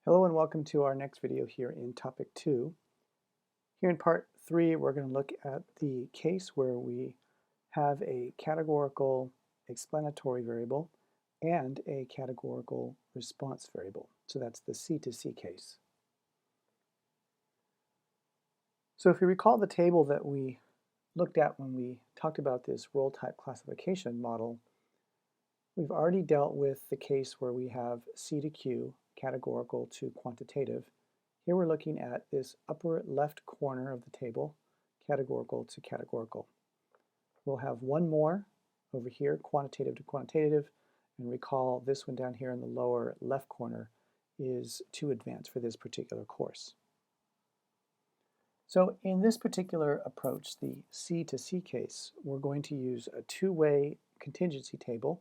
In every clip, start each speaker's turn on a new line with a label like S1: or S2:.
S1: Hello and welcome to our next video here in topic 2. Here in part 3 we're going to look at the case where we have a categorical explanatory variable and a categorical response variable. So that's the CtoC case. So if you recall the table that we looked at when we talked about this role type classification model, we've already dealt with the case where we have C to Q, categorical to quantitative. Here we're looking at this upper left corner of the table, categorical to categorical. We'll have one more over here, quantitative to quantitative, and recall this one down here in the lower left corner is too advanced for this particular course. So in this particular approach, the C to C case, we're going to use a two-way contingency table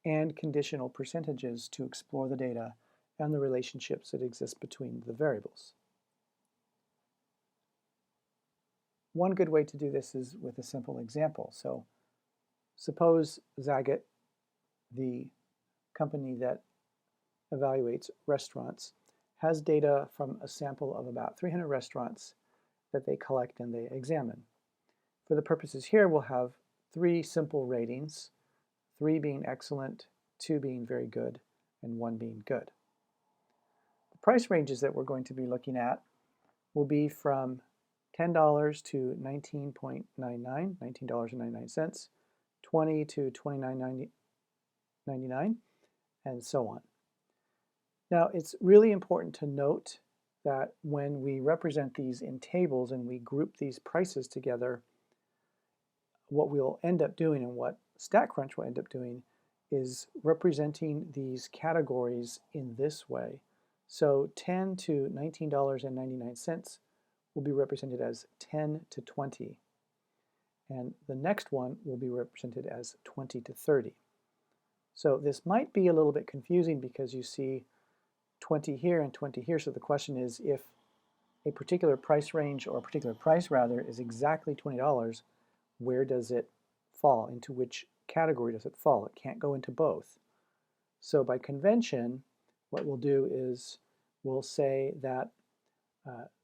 S1: and conditional percentages to explore the data and the relationships that exist between the variables. One good way to do this is with a simple example. So suppose Zagat, the company that evaluates restaurants, has data from a sample of about 300 restaurants that they collect and they examine. For the purposes here, we'll have 3 simple ratings, 3 being excellent, 2 being very good, and 1 being good. The price ranges that we're going to be looking at will be from $10 to $19.99, $19.99, $20 to $29.99, and so on. Now, it's really important to note that when we represent these in tables and we group these prices together, what we'll end up doing and what StatCrunch will end up doing is representing these categories in this way. So $10 to $19.99 will be represented as 10 to 20. And the next one will be represented as 20 to 30. So this might be a little bit confusing because you see 20 here and 20 here. So the question is, if a particular price range, or a particular price rather, is exactly $20, where does it fall? Into which category does it fall? It can't go into both. So by convention, what we'll do is we'll say that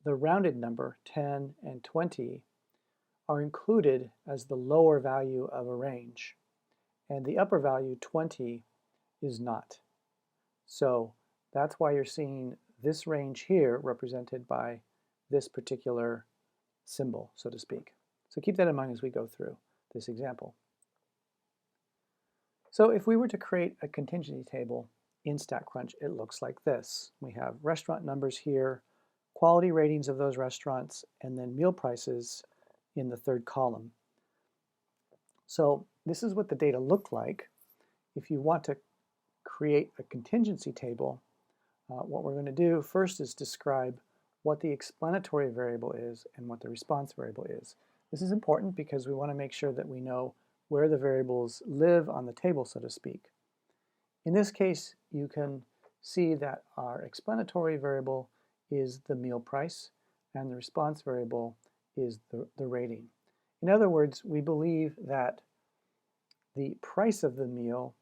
S1: the rounded number, 10 and 20, are included as the lower value of a range, and the upper value, 20, is not. So that's why you're seeing this range here represented by this particular symbol, so to speak. So keep that in mind as we go through this example. So if we were to create a contingency table in StatCrunch, it looks like this. We have restaurant numbers here, quality ratings of those restaurants, and then meal prices in the third column. So this is what the data look like. If you want to create a contingency table, what we're going to do first is describe what the explanatory variable is and what the response variable is. This is important because we want to make sure that we know where the variables live on the table, so to speak. In this case, you can see that our explanatory variable is the meal price and the response variable is the rating. In other words, we believe that the price of the meal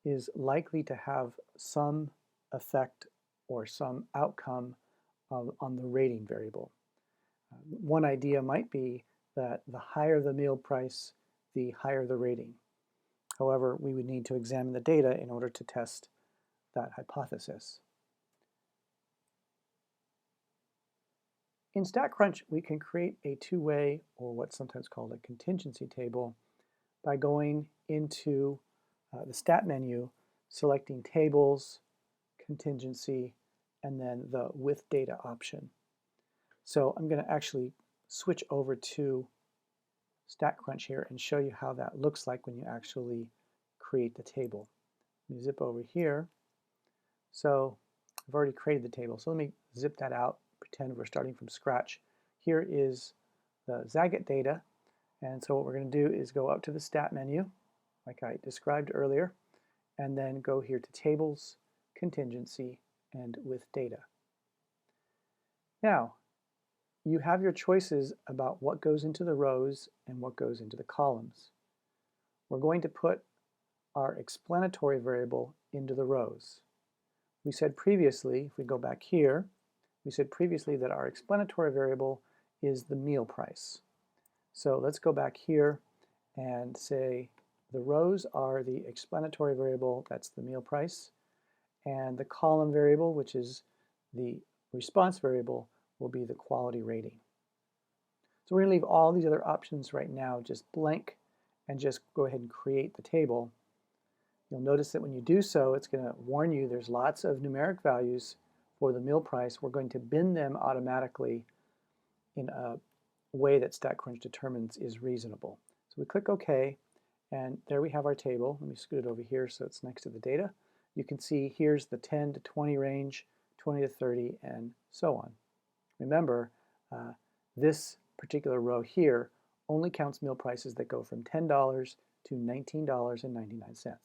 S1: is likely to have some effect or some outcome on the rating variable. One idea might be that the higher the meal price, the higher the rating. However, we would need to examine the data in order to test that hypothesis. In StatCrunch, we can create a two-way, or what's sometimes called a contingency table, by going into the Stat menu, selecting Tables, Contingency, and then the With Data option. So I'm going to actually switch over to StatCrunch here and show you how that looks like when you actually create the table. Let me zip over here. So I've already created the table. So let me zip that out, pretend we're starting from scratch. Here is the Zagat data. And so what we're going to do is go up to the Stat menu, like I described earlier, and then go here to Tables, Contingency, and With Data. Now, you have your choices about what goes into the rows and what goes into the columns. We're going to put our explanatory variable into the rows. We said previously, if we go back here, we said previously that our explanatory variable is the meal price. So let's go back here and say the rows are the explanatory variable, that's the meal price, and the column variable, which is the response variable, will be the quality rating. So we're going to leave all these other options right now just blank and just go ahead and create the table. You'll notice that when you do so, it's going to warn you there's lots of numeric values for the meal price. We're going to bin them automatically in a way that StatCrunch determines is reasonable. So we click OK, and there we have our table. Let me scoot it over here so it's next to the data. You can see here's the 10 to 20 range, 20 to 30, and so on. Remember, this particular row here only counts meal prices that go from $10 to $19.99.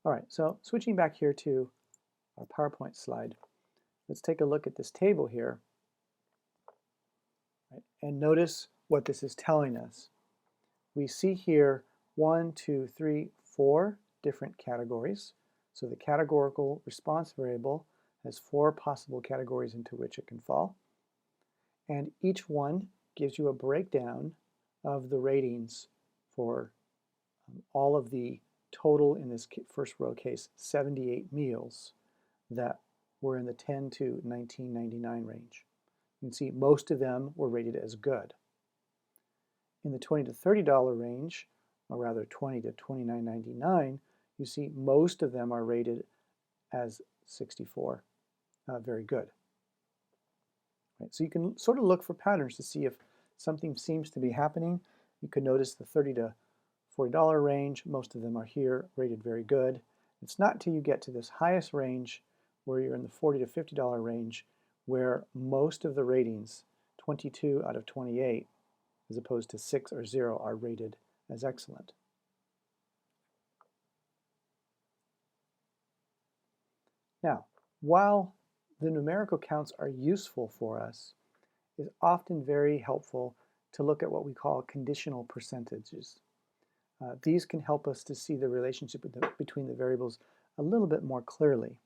S1: All right, so switching back here to our PowerPoint slide, let's take a look at this table here, right, and notice what this is telling us. We see here 1, 2, 3, 4 different categories. So the categorical response variable has 4 possible categories into which it can fall. And each one gives you a breakdown of the ratings for all of the total, in this first row case, 78 meals that were in the 10 to 19.99 range. You can see most of them were rated as good. In the $20 to $30 range, or rather $20 to $29.99, you see most of them are rated as 64, very good. Right, so you can sort of look for patterns to see if something seems to be happening. You can notice the $30 to $40 range, most of them are here, rated very good. It's not until you get to this highest range where you're in the $40 to $50 range where most of the ratings, 22 out of 28, as opposed to 6 or 0, are rated as excellent. Now, while the numerical counts are useful for us, it's often very helpful to look at what we call conditional percentages. These can help us to see the relationship between the variables a little bit more clearly.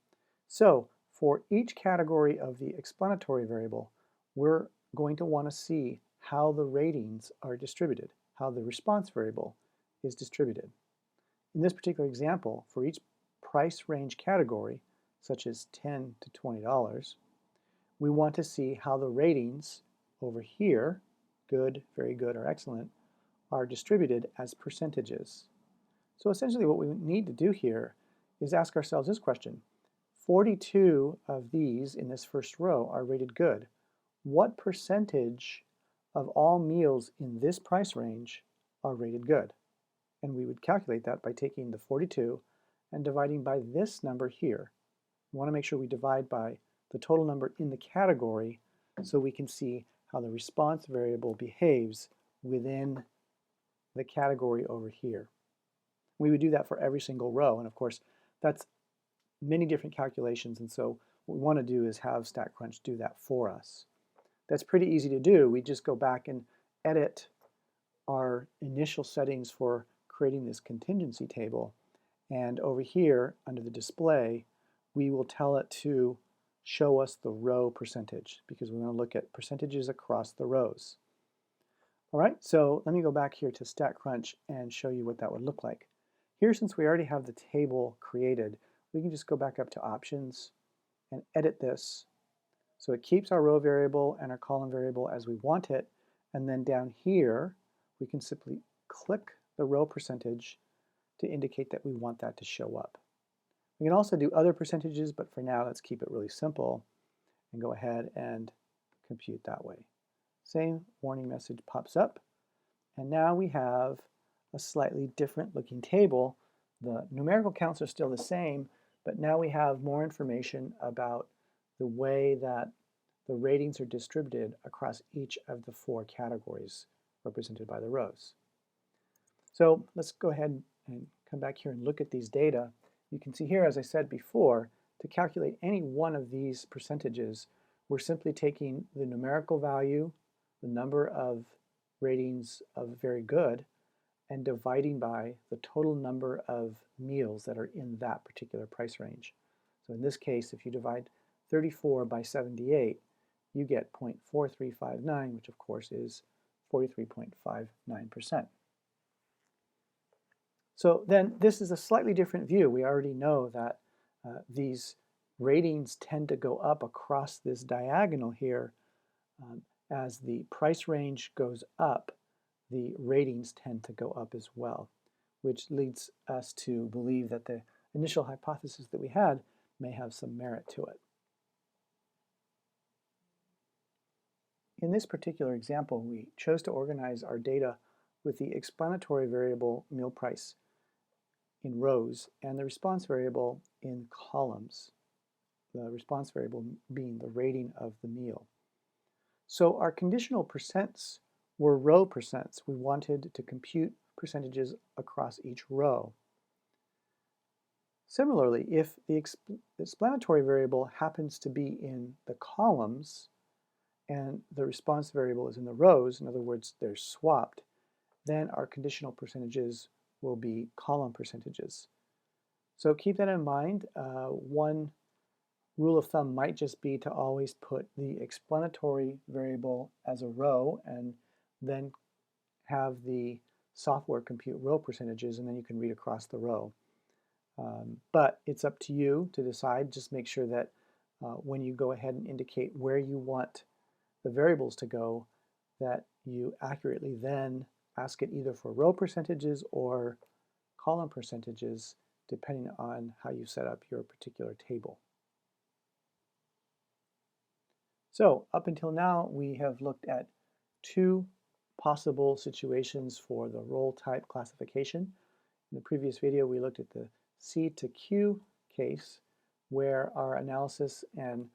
S1: So, for each category of the explanatory variable, we're going to want to see how the ratings are distributed, how the response variable is distributed. In this particular example, for each price range category, such as $10 to $20, we want to see how the ratings over here, good, very good, or excellent, are distributed as percentages. So essentially what we need to do here is ask ourselves this question. 42 of these in this first row are rated good. What percentage of all meals in this price range are rated good? And we would calculate that by taking the 42 and dividing by this number here. We want to make sure we divide by the total number in the category so we can see how the response variable behaves within the category over here. We would do that for every single row, and of course that's many different calculations, and so what we want to do is have StatCrunch do that for us. That's pretty easy to do. We just go back and edit our initial settings for creating this contingency table, and over here under the display we will tell it to show us the row percentage because we want to look at percentages across the rows. All right, so let me go back here to StatCrunch and show you what that would look like. Here, since we already have the table created, we can just go back up to Options and edit this. So it keeps our row variable and our column variable as we want it, and then down here we can simply click the row percentage to indicate that we want that to show up. We can also do other percentages, but for now let's keep it really simple and go ahead and compute that way. Same warning message pops up, and now we have a slightly different looking table. The numerical counts are still the same, but now we have more information about the way that the ratings are distributed across each of the 4 categories represented by the rows. So let's go ahead and come back here and look at these data. You can see here, as I said before, to calculate any one of these percentages, we're simply taking the numerical value, the number of ratings of very good, and dividing by the total number of meals that are in that particular price range. So in this case, if you divide 34 by 78, you get 0.4359, which of course is 43.59%. So then this is a slightly different view. We already know that these ratings tend to go up across this diagonal here. As the price range goes up, the ratings tend to go up as well, which leads us to believe that the initial hypothesis that we had may have some merit to it. In this particular example, we chose to organize our data with the explanatory variable meal price in rows and the response variable in columns, the response variable being the rating of the meal. So our conditional percents were row percents. We wanted to compute percentages across each row. Similarly, if the explanatory variable happens to be in the columns and the response variable is in the rows, in other words, they're swapped, then our conditional percentages will be column percentages. So keep that in mind. One rule of thumb might just be to always put the explanatory variable as a row and then have the software compute row percentages, and then you can read across the row. But it's up to you to decide. Just make sure that when you go ahead and indicate where you want the variables to go, that you accurately then ask it either for row percentages or column percentages, depending on how you set up your particular table. So up until now, we have looked at two possible situations for the role type classification. In the previous video, we looked at the C to Q case, where our analysis and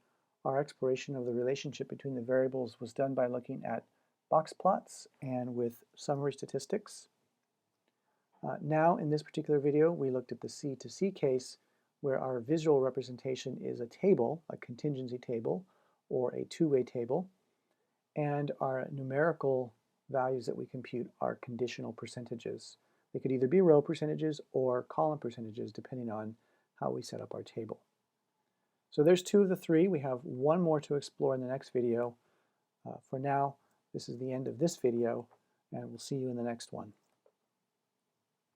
S1: our exploration of the relationship between the variables was done by looking at box plots and with summary statistics. Now, in this particular video, we looked at the C to C case, where our visual representation is a table, a contingency table, or a two-way table, and our numerical values that we compute are conditional percentages. They could either be row percentages or column percentages, depending on how we set up our table. So there's two of the three. We have one more to explore in the next video. For now, this is the end of this video, and we'll see you in the next one.